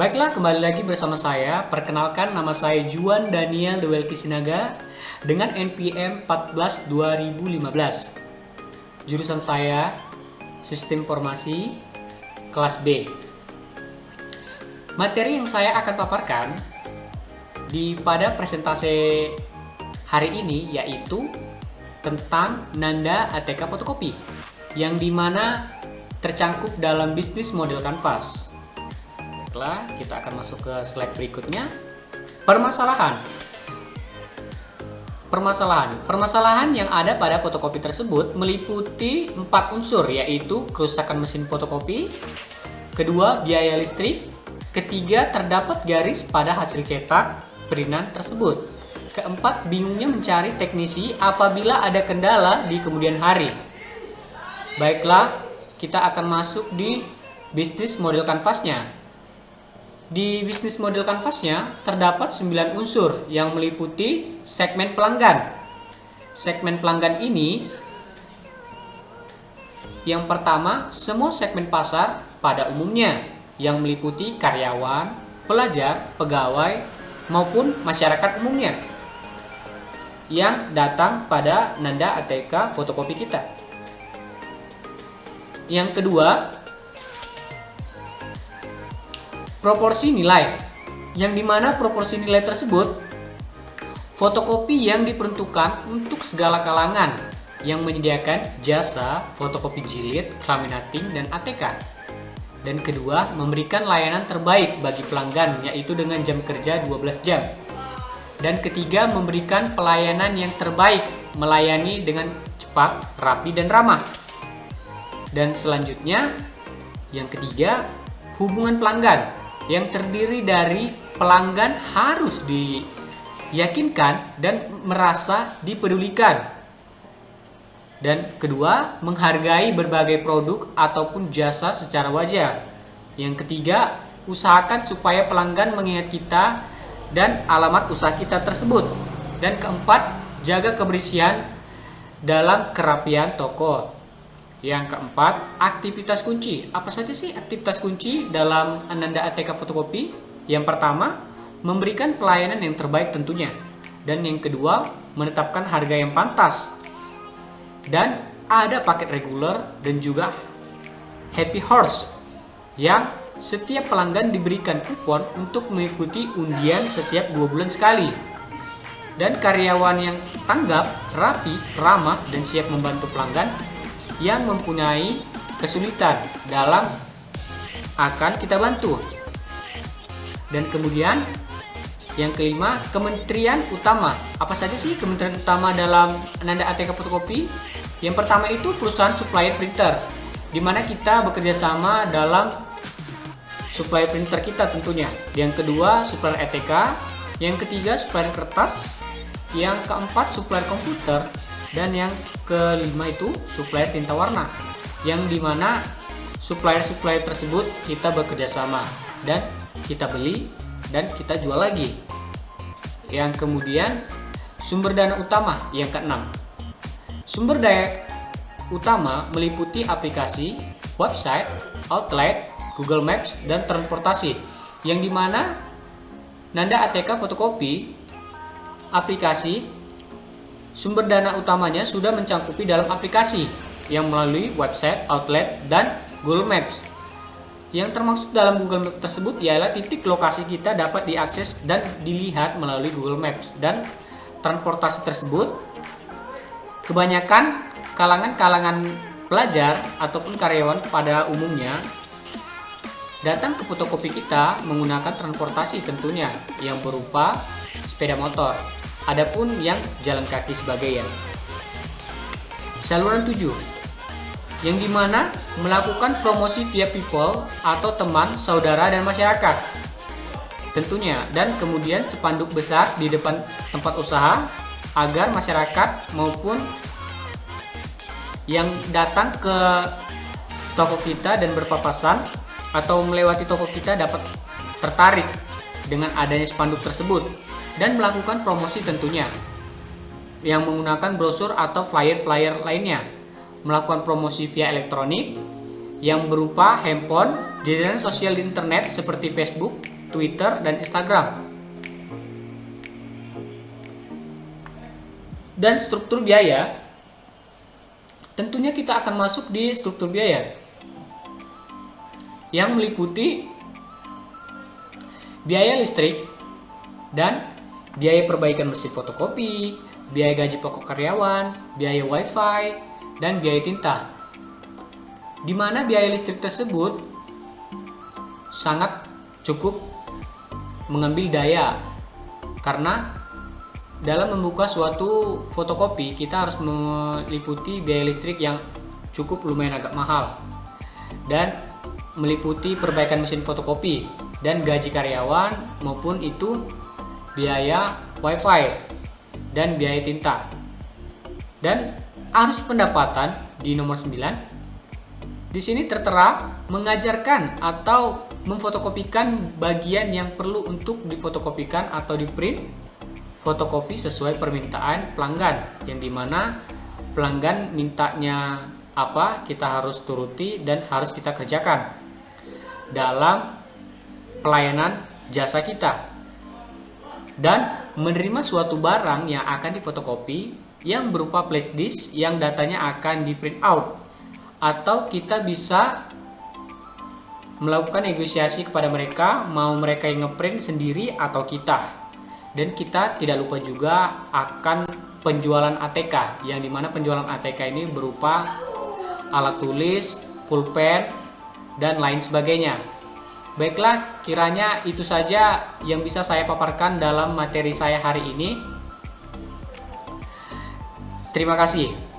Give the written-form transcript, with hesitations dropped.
Baiklah, kembali lagi bersama saya. Perkenalkan, nama saya Juan Daniel Dewelki Sinaga dengan NPM 14 2015. Jurusan saya Sistem Informasi kelas B. Materi yang saya akan paparkan pada presentasi hari ini yaitu tentang Nanda ATK fotokopi, yang dimana tercangkup dalam bisnis model kanvas. Baiklah, kita akan masuk ke slide berikutnya. Permasalahan yang ada pada fotokopi tersebut meliputi 4 unsur, yaitu kerusakan mesin fotokopi, kedua biaya listrik, ketiga terdapat garis pada hasil cetak printan tersebut, keempat bingungnya mencari teknisi apabila ada kendala di kemudian hari. Baiklah, kita akan masuk di bisnis model kanvasnya. Di bisnis model kanvasnya terdapat 9 unsur yang meliputi segmen pelanggan. Segmen pelanggan ini yang pertama, semua segmen pasar pada umumnya yang meliputi karyawan, pelajar, pegawai, maupun masyarakat umumnya yang datang pada Nanda ATK fotokopi kita. Yang kedua, proporsi nilai, yang dimana proporsi nilai tersebut fotokopi yang diperuntukkan untuk segala kalangan yang menyediakan jasa fotokopi jilid, laminating, dan ATK. Dan kedua, memberikan layanan terbaik bagi pelanggan, yaitu dengan jam kerja 12 jam. Dan ketiga, memberikan pelayanan yang terbaik, melayani dengan cepat, rapi, dan ramah. Dan selanjutnya, yang ketiga, hubungan pelanggan, yang terdiri dari pelanggan harus diyakinkan dan merasa dipedulikan. Dan kedua, menghargai berbagai produk ataupun jasa secara wajar. Yang ketiga, usahakan supaya pelanggan mengingat kita dan alamat usaha kita tersebut. Dan keempat, jaga kebersihan dalam kerapian toko. Yang keempat, aktivitas kunci. Apa saja sih aktivitas kunci dalam Nanda ATK fotokopi? Yang pertama, memberikan pelayanan yang terbaik tentunya. Dan yang kedua, menetapkan harga yang pantas. Dan ada paket reguler dan juga happy horse, yang setiap pelanggan diberikan kupon untuk mengikuti undian setiap 2 bulan sekali. Dan karyawan yang tanggap, rapi, ramah, dan siap membantu pelanggan yang mempunyai kesulitan dalam akan kita bantu. Dan kemudian yang kelima, kementerian utama. Apa saja sih kementerian utama dalam Nanda ATK fotokopi? Yang pertama itu perusahaan supplier printer, di mana kita bekerja sama dalam supplier printer kita tentunya. Yang kedua, supplier ATK. Yang ketiga, supplier kertas. Yang keempat, supplier komputer. Dan yang kelima itu supplier tinta warna, yang dimana supplier tersebut kita bekerja sama dan kita beli dan kita jual lagi. Yang kemudian sumber dana utama yang keenam. Sumber daya utama meliputi aplikasi, website, outlet, Google Maps, dan transportasi, yang dimana Nanda ATK fotokopi aplikasi sumber dana utamanya sudah mencangkupi dalam aplikasi yang melalui website, outlet, dan Google Maps. Yang termaksud dalam Google Maps tersebut ialah titik lokasi kita dapat diakses dan dilihat melalui Google Maps. Dan transportasi tersebut kebanyakan kalangan pelajar ataupun karyawan pada umumnya datang ke fotokopi kita menggunakan transportasi tentunya, yang berupa sepeda motor. Adapun yang jalan kaki sebagian. Saluran 7, yang dimana melakukan promosi via people atau teman, saudara, dan masyarakat tentunya. Dan kemudian spanduk besar di depan tempat usaha agar masyarakat maupun yang datang ke toko kita dan berpapasan atau melewati toko kita dapat tertarik dengan adanya spanduk tersebut. Dan melakukan promosi tentunya, yang menggunakan brosur atau flyer-flyer lainnya. Melakukan promosi via elektronik, yang berupa handphone, jaringan sosial di internet seperti Facebook, Twitter, dan Instagram. Dan struktur biaya, tentunya kita akan masuk di struktur biaya yang meliputi biaya listrik dan biaya perbaikan mesin fotokopi, biaya gaji pokok karyawan, biaya wifi, dan biaya tinta. Di mana biaya listrik tersebut sangat cukup mengambil daya, karena dalam membuka suatu fotokopi kita harus meliputi biaya listrik yang cukup lumayan agak mahal, dan meliputi perbaikan mesin fotokopi dan gaji karyawan maupun itu biaya wifi dan biaya tinta. Dan arus pendapatan di nomor 9 di sini tertera mengajarkan atau memfotokopikan bagian yang perlu untuk difotokopikan atau di print fotokopi sesuai permintaan pelanggan, yang dimana pelanggan mintanya apa kita harus turuti dan harus kita kerjakan dalam pelayanan jasa kita. Dan menerima suatu barang yang akan difotokopi yang berupa flash disk yang datanya akan di print out, atau kita bisa melakukan negosiasi kepada mereka, mau mereka yang ngeprint sendiri atau kita. Dan kita tidak lupa juga akan penjualan ATK, yang dimana penjualan ATK ini berupa alat tulis, pulpen, dan lain sebagainya. Baiklah, kiranya itu saja yang bisa saya paparkan dalam materi saya hari ini. Terima kasih.